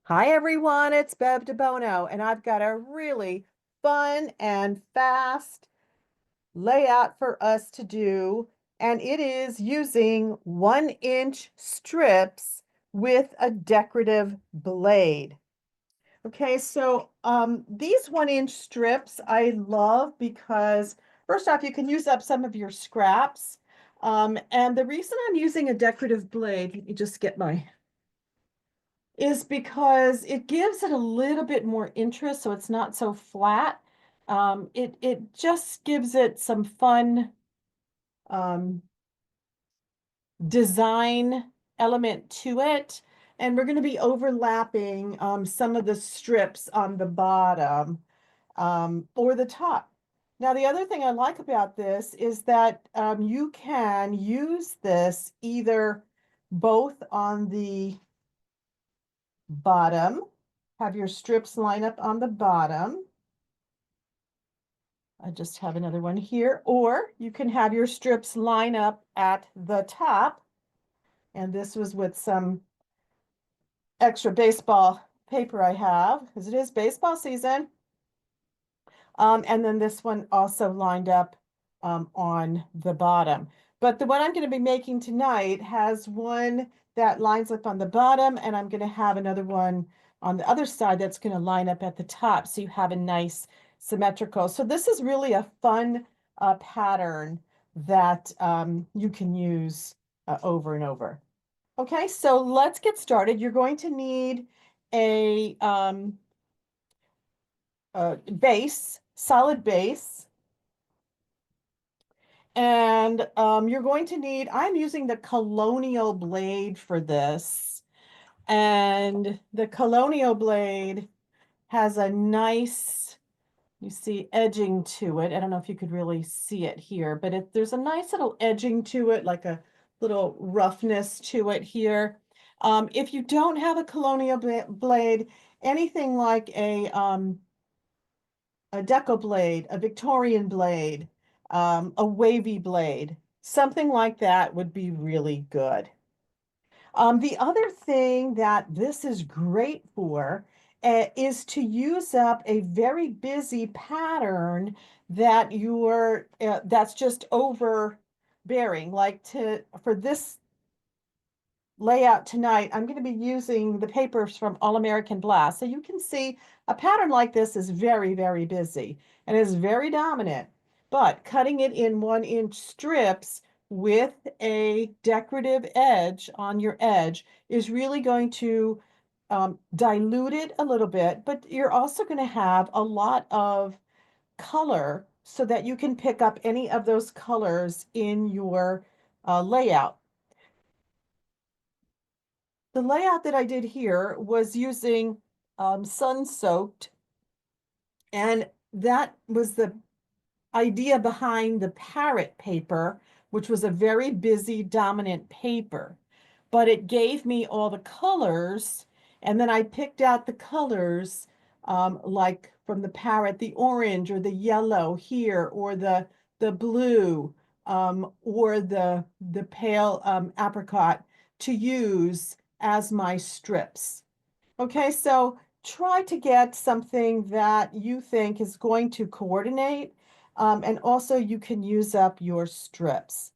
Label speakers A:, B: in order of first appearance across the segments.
A: Hi everyone, it's Bev DeBono, and I've got a really fun and fast layout for us to do, and it is using 1-inch strips with a decorative blade. Okay, so these 1-inch strips I love because first off, you can use up some of your scraps. And the reason I'm using a decorative blade, let me just get my is because it gives it a little bit more interest so it's not so flat. It just gives it some fun um, design element to it. And we're going to be overlapping some of the strips on the bottom or the top. Now, the other thing I like about this is that you can use this either both on the bottom, have your strips line up on the bottom. I just have another one here, or you can have your strips line up at the top. And this was with some extra baseball paper I have, because it is baseball season. And then this one also lined up on the bottom. But the one I'm going to be making tonight has one that lines up on the bottom, and I'm going to have another one on the other side that's going to line up at the top. So you have a nice symmetrical. So this is really a fun pattern that you can use over and over. Okay, so let's get started. You're going to need a base, solid base. And you're going to need, I'm using the Colonial blade for this. And the Colonial blade has a nice, you see, edging to it. I don't know if you could really see it here, but there's a nice little edging to it, like a little roughness to it here. If you don't have a Colonial blade, anything like a deco blade, a Victorian blade, a wavy blade, something like that would be really good. The other thing that this is great for is to use up a very busy pattern that that's just overbearing. Like for this layout tonight, I'm going to be using the papers from All American Blast. So you can see a pattern like this is very, very busy and is very dominant, but cutting it in 1-inch strips with a decorative edge on your edge is really going to dilute it a little bit, but you're also going to have a lot of color so that you can pick up any of those colors in your layout. The layout that I did here was using sun-soaked, and that was the idea behind the parrot paper, which was a very busy, dominant paper. But it gave me all the colors, and then I picked out the colors like from the parrot, the orange or the yellow here, or the blue or the pale apricot to use as my strips. Okay, so try to get something that you think is going to coordinate, and also you can use up your strips.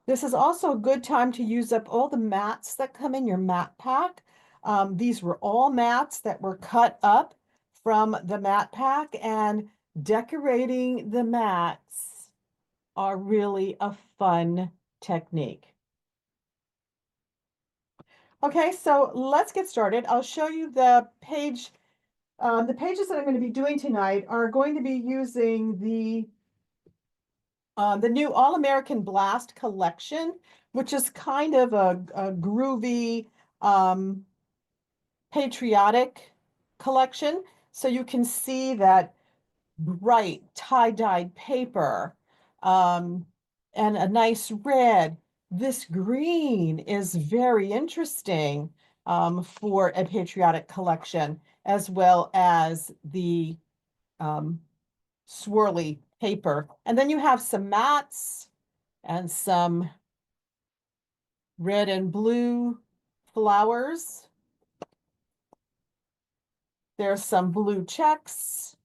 A: This is also a good time to use up all the mats that come in your mat pack. These were all mats that were cut up from the mat pack, and decorating the mats are really a fun technique. Okay, so let's get started. I'll show you the page. The pages that I'm going to be doing tonight are going to be using the new All-American Blast collection, which is kind of a groovy, um, patriotic collection. So you can see that bright tie-dyed paper, um, and a nice red. This green is very interesting for a patriotic collection, as well as the um, swirly paper. And then you have some mats and some red and blue flowers. There's some blue checks,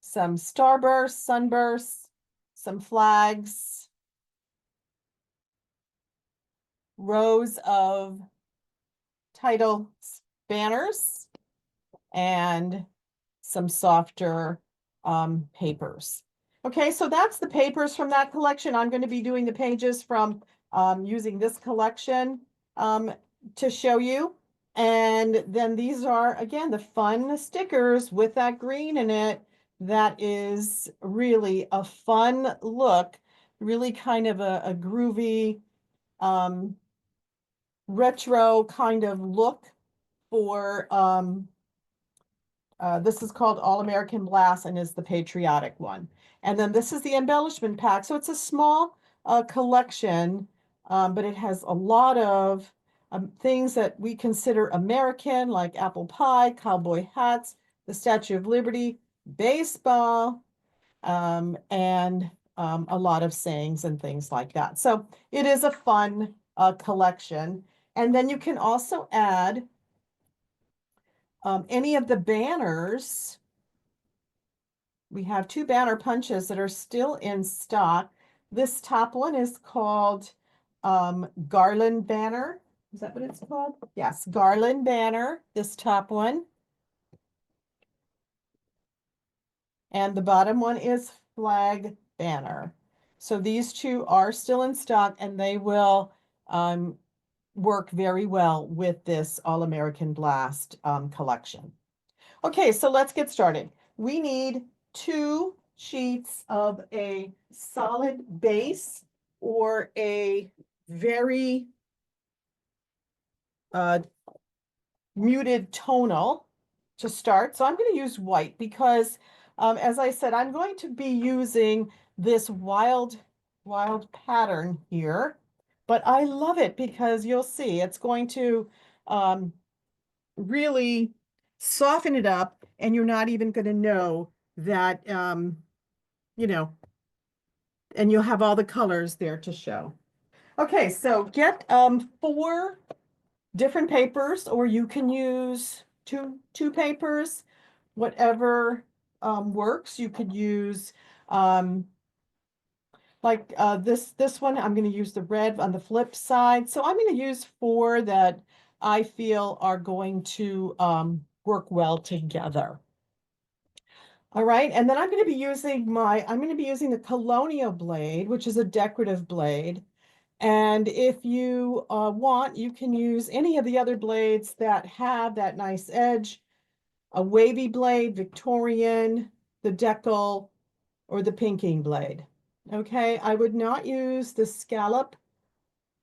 A: some starbursts, sunbursts, some flags, rows of title banners, and some softer papers. Okay, so that's the papers from that collection. I'm going to be doing the pages from using this collection to show you. And then these are, again, the fun stickers with that green in it. That is really a fun look, really kind of a groovy, retro kind of look for this is called All American Blast and is the patriotic one. And then this is the embellishment pack. So it's a small collection, but it has a lot of things that we consider American, like apple pie, cowboy hats, the Statue of Liberty, baseball, and a lot of sayings and things like that. So it is a fun collection. And then you can also add any of the banners. We have two banner punches that are still in stock. This top one is called Garland Banner. Is that what it's called? Yes, Garland Banner, this top one. And the bottom one is Flag Banner. So these two are still in stock and they will work very well with this All-American Blast collection. Okay, so let's get started. We need 2 sheets of a solid base or a very muted tonal to start. So I'm going to use white because, as I said, I'm going to be using this wild pattern here. But I love it because you'll see it's going to really soften it up, and you're not even going to know that, you know, and you'll have all the colors there to show. Okay, so get 4 different papers, or you can use two papers, whatever works. You could use like this one. I'm going to use the red on the flip side. So I'm going to use 4 that I feel are going to work well together. All right, and then I'm going to be using the Colonial blade, which is a decorative blade. And if you want, you can use any of the other blades that have that nice edge, a wavy blade, Victorian, the decal, or the pinking blade. Okay, I would not use the scallop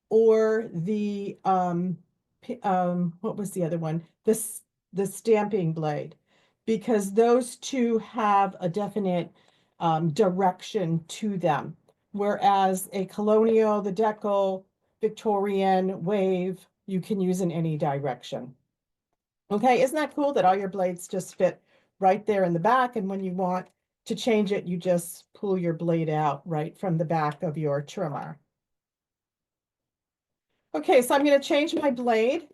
A: or the what was the other one? The stamping blade, because those two have a definite direction to them. Whereas a colonial, the decal, Victorian, wave, you can use in any direction. Okay, isn't that cool that all your blades just fit right there in the back? And when you want to change it, you just pull your blade out right from the back of your trimmer. Okay, so I'm going to change my blade.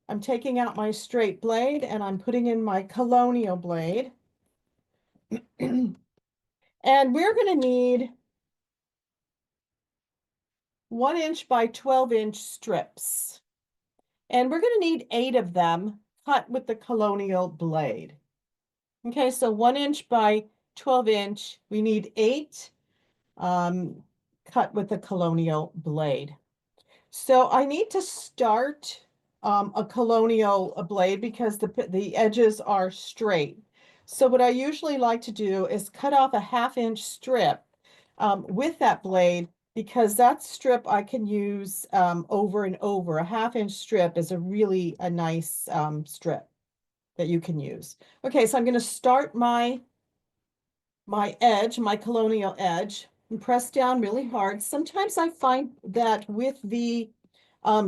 A: I'm taking out my straight blade and I'm putting in my colonial blade. And we're going to need 1" by 12" strips. And we're going to need 8 of them cut with the colonial blade. Okay, so 1" by 12". We need 8 cut with the colonial blade. So I need to start a colonial blade because the edges are straight. So what I usually like to do is cut off a 1/2" strip with that blade, because that strip I can use over and over. A 1/2" strip is a nice strip that you can use. Okay, so I'm going to start my edge, my colonial edge, and press down really hard. Sometimes I find that with the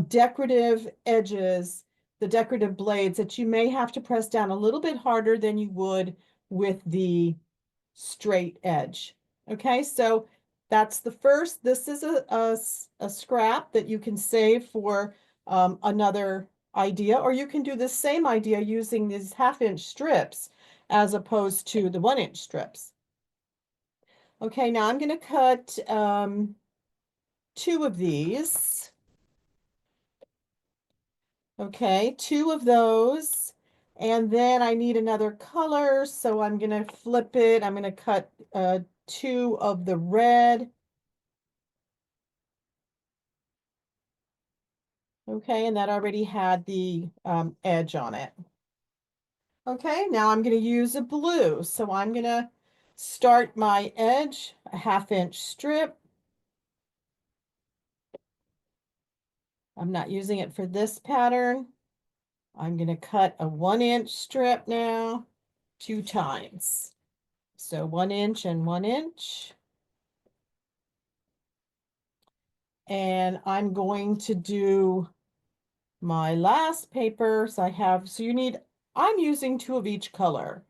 A: decorative edges, the decorative blades, that you may have to press down a little bit harder than you would with the straight edge. Okay, so that's the first. This is a scrap that you can save for another idea, or you can do the same idea using these 1/2 inch strips as opposed to the 1 inch strips. Okay, now I'm going to cut 2 of these. Okay, 2 of those. And then I need another color, so I'm going to flip it. I'm going to cut 2 of the red. Okay, and that already had the edge on it. Okay, now I'm going to use a blue. So I'm going to start my edge, a 1/2 inch strip. I'm not using it for this pattern. I'm going to cut a 1 inch strip now 2 times. So 1 inch and 1 inch. And I'm going to do my last paper. So I'm using 2 of each color.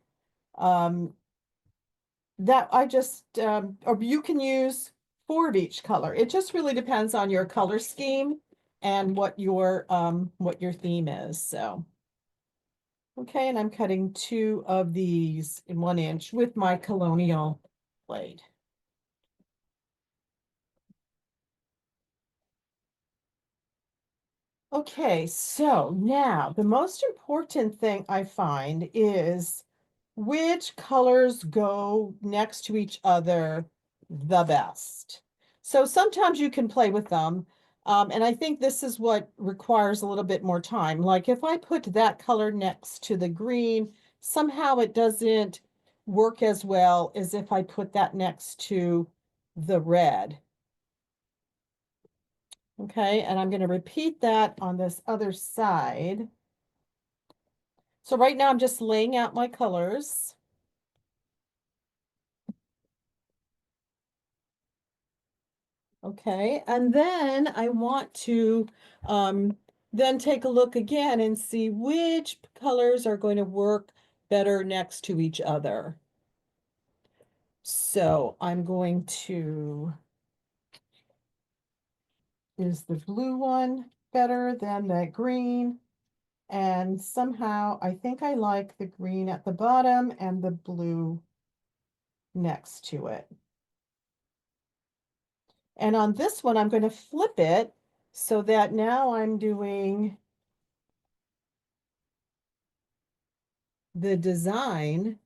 A: That I just, or you can use 4 of each color. It just really depends on your color scheme and what your theme is. So, okay, and I'm cutting 2 of these in 1 inch with my colonial blade. Okay, so now the most important thing I find is which colors go next to each other the best. So sometimes you can play with them. And I think this is what requires a little bit more time. Like if I put that color next to the green, somehow it doesn't work as well as if I put that next to the red. Okay, and I'm going to repeat that on this other side. So right now I'm just laying out my colors. Okay, and then I want to then take a look again and see which colors are going to work better next to each other. So I'm going to, is the blue one better than the green? And somehow I think I like the green at the bottom and the blue next to it. And on this one, I'm going to flip it so that now I'm doing the design.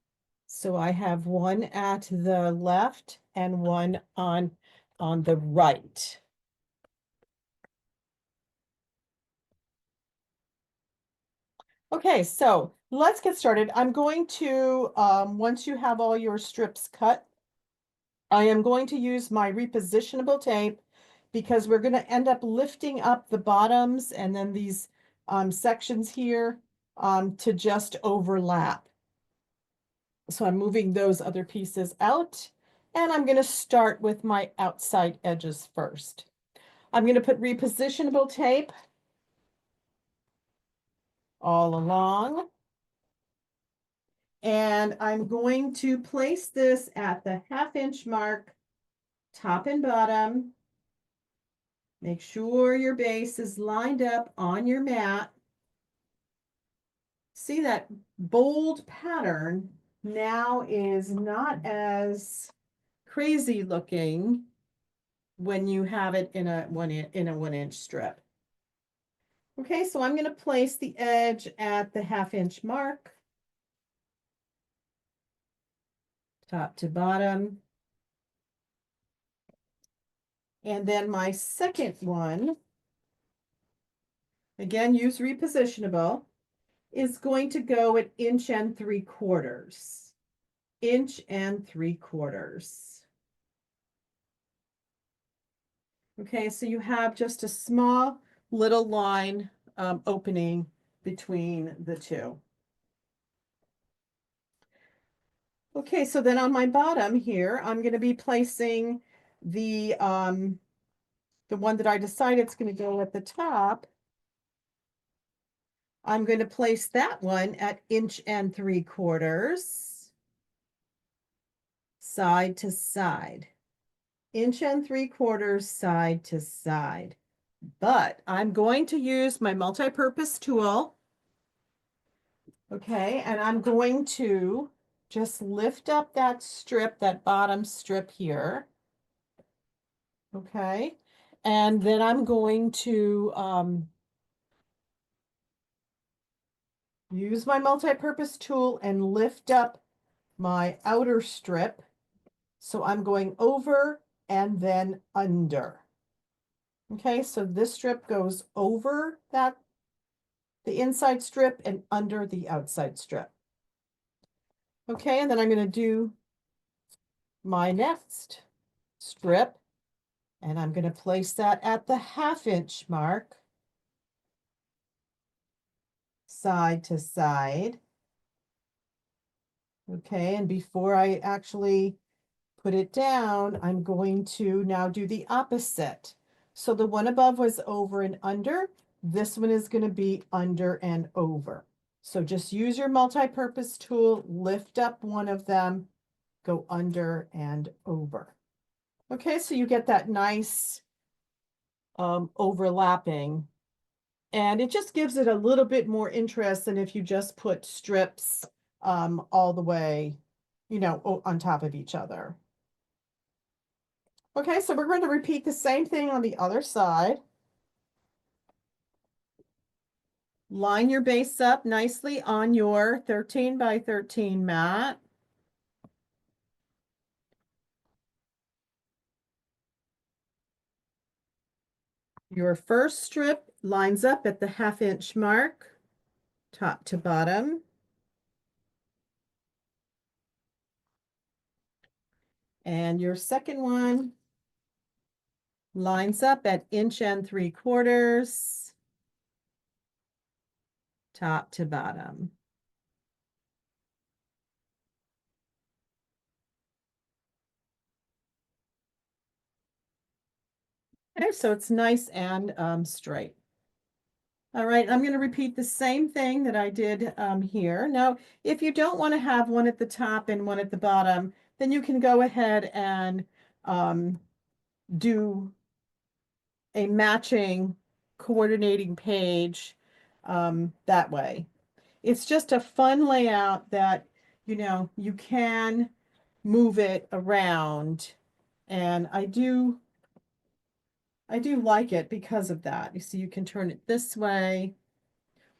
A: So I have one at the left and one on the right. Okay, so let's get started. I'm going to, once you have all your strips cut, I am going to use my repositionable tape because we're going to end up lifting up the bottoms and then these sections here to just overlap. So I'm moving those other pieces out, and I'm going to start with my outside edges first. I'm going to put repositionable tape all along. And I'm going to place this at the 1/2 inch mark, top and bottom. Make sure your base is lined up on your mat. See that bold pattern now is not as crazy looking when you have it in a 1 inch strip. Okay, so I'm going to place the edge at the 1/2 inch mark, top to bottom. And then my second one, again, use repositionable, is going to go at 1 3/4 inches. 1 3/4 inches. Okay, so you have just a small little line opening between the two. Okay, so then on my bottom here, I'm going to be placing the one that I decided it's going to go at the top. I'm going to place that one at 1 3/4 inches, side to side. 1 3/4 inches, side to side. but I'm going to use my multi-purpose tool. Okay, and I'm going to just lift up that strip, that bottom strip here. Okay, and then I'm going to use my multi-purpose tool and lift up my outer strip. So I'm going over and then under. Okay, so this strip goes over the inside strip and under the outside strip. Okay, and then I'm going to do my next strip, and I'm going to place that at the 1/2 inch mark, side to side. Okay, and before I actually put it down, I'm going to now do the opposite. So the one above was over and under. This one is going to be under and over. So just use your multi-purpose tool, lift up one of them, go under and over. Okay, so you get that nice overlapping, and it just gives it a little bit more interest than if you just put strips all the way, on top of each other. Okay, so we're going to repeat the same thing on the other side. Line your base up nicely on your 13 by 13 mat. Your first strip lines up at the 1/2 inch mark, top to bottom. And your second one lines up at 1 3/4 inches, top to bottom. Okay, so it's nice and straight. All right, I'm going to repeat the same thing that I did here. Now, if you don't want to have one at the top and one at the bottom, then you can go ahead and do a matching coordinating page that way. It's just a fun layout that, you can move it around. And I do like it because of that. You see, you can turn it this way,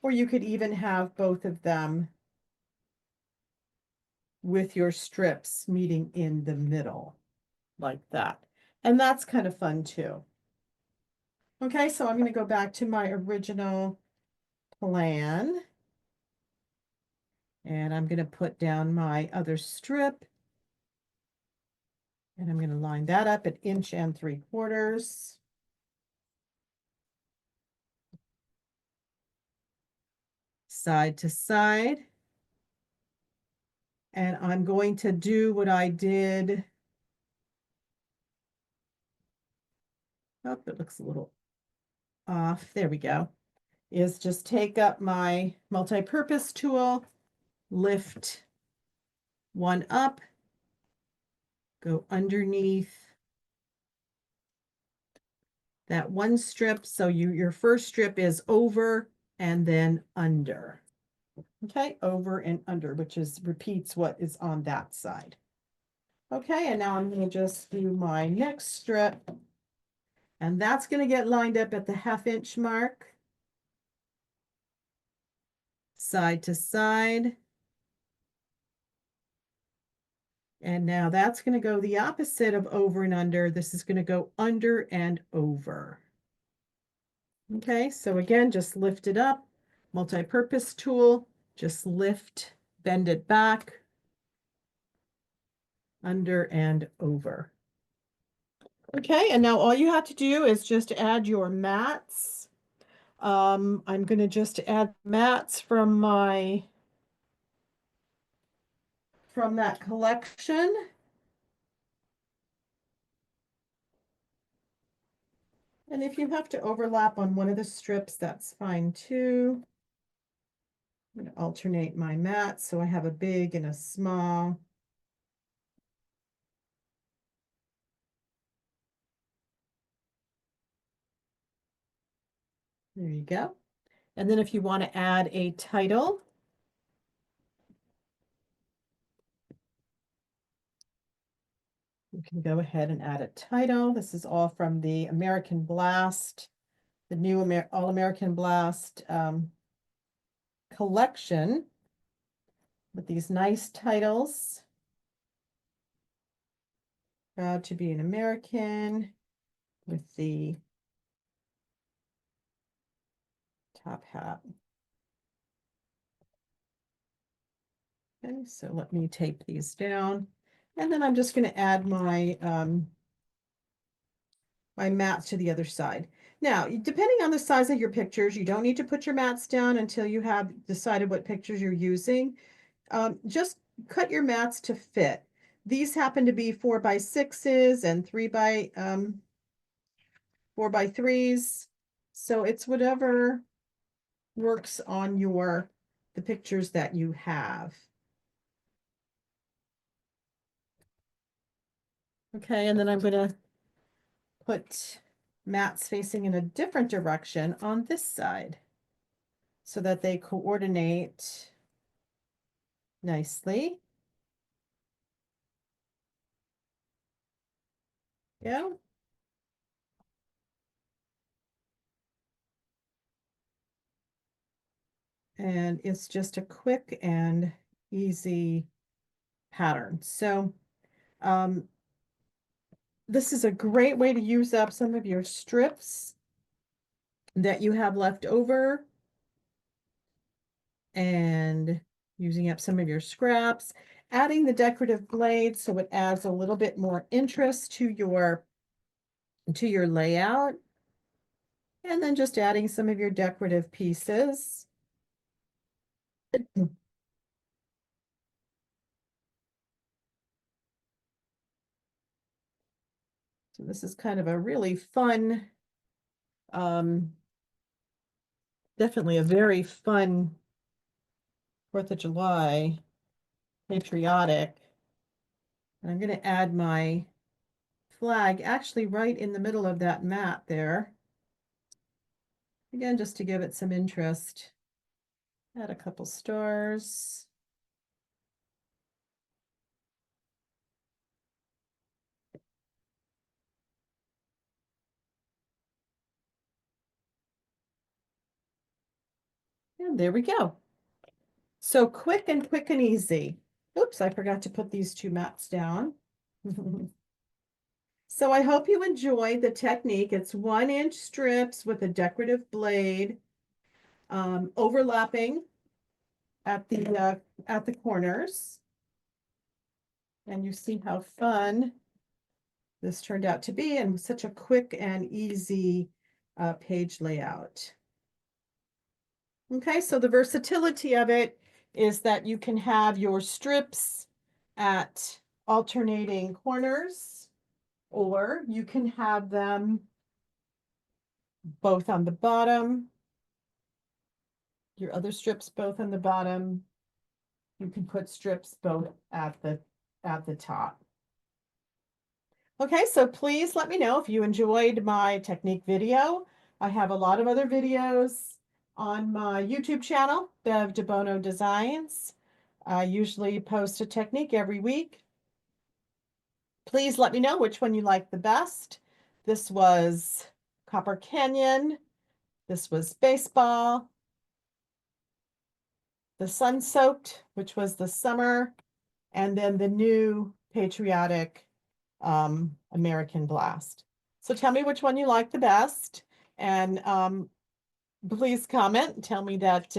A: or you could even have both of them with your strips meeting in the middle like that. And that's kind of fun too. Okay, so I'm going to go back to my original plan. And I'm going to put down my other strip. And I'm going to line that up at 1 3/4 inches. Side to side. And I'm going to do what I did. Oh, it looks a little off. There we go. Is just take up my multi-purpose tool, lift one up, go underneath that one strip. So your first strip is over and then under. Okay, over and under, which repeats what is on that side. Okay, and now I'm going to just do my next strip, and that's going to get lined up at the 1/2 inch mark, side to side. And now that's going to go the opposite of over and under. This is going to go under and over. Okay, so again, just lift it up, multi-purpose tool, just lift, bend it back, under and over. Okay, and now all you have to do is just add your mats. I'm going to just add mats from that collection. And if you have to overlap on one of the strips, that's fine too. I'm going to alternate my mats so I have a big and a small. There you go. And then if you want to add a title, you can go ahead and add a title. This is all from the American Blast, the new All-American Blast collection with these nice titles. Proud to be an American with the top hat. Okay, so let me tape these down. And then I'm just going to add my my mats to the other side. Now, depending on the size of your pictures, you don't need to put your mats down until you have decided what pictures you're using. Just cut your mats to fit. These happen to be 4x6s and 4x3s. So it's whatever works on the pictures that you have. Okay, and then I'm going to put mats facing in a different direction on this side so that they coordinate nicely. Yeah. And it's just a quick and easy pattern. So this is a great way to use up some of your strips that you have left over and using up some of your scraps, adding the decorative blades so it adds a little bit more interest to your layout, and then just adding some of your decorative pieces. So this is kind of a really fun, definitely a very fun 4th of July, patriotic. And I'm going to add my flag actually right in the middle of that mat there. Again, just to give it some interest. Add a couple stars. And there we go. So quick and easy. Oops, I forgot to put these 2 mats down. So I hope you enjoyed the technique. It's 1-inch strips with a decorative blade, overlapping at the corners. And you see how fun this turned out to be, and such a quick and easy page layout. Okay, so the versatility of it is that you can have your strips at alternating corners, or you can have them both on the bottom, your other strips both on the bottom. You can put strips both at the top. Okay, so please let me know if you enjoyed my technique video. I have a lot of other videos on my YouTube channel, Bev DeBono Designs. I usually post a technique every week. Please let me know which one you like the best. This was Copper Canyon. This was Baseball. The Sun Soaked, which was the summer. And then the new patriotic American Blast. So tell me which one you like the best, and please comment and tell me that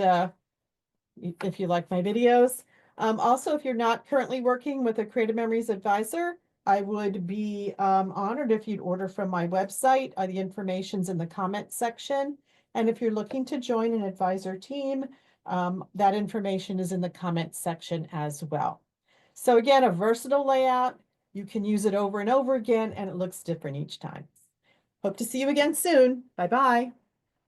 A: if you like my videos. Also, if you're not currently working with a Creative Memories advisor, I would be honored if you'd order from my website. The information's in the comment section. And if you're looking to join an advisor team, that information is in the comment section as well. So again, a versatile layout. You can use it over and over again, and it looks different each time. Hope to see you again soon. Bye-bye.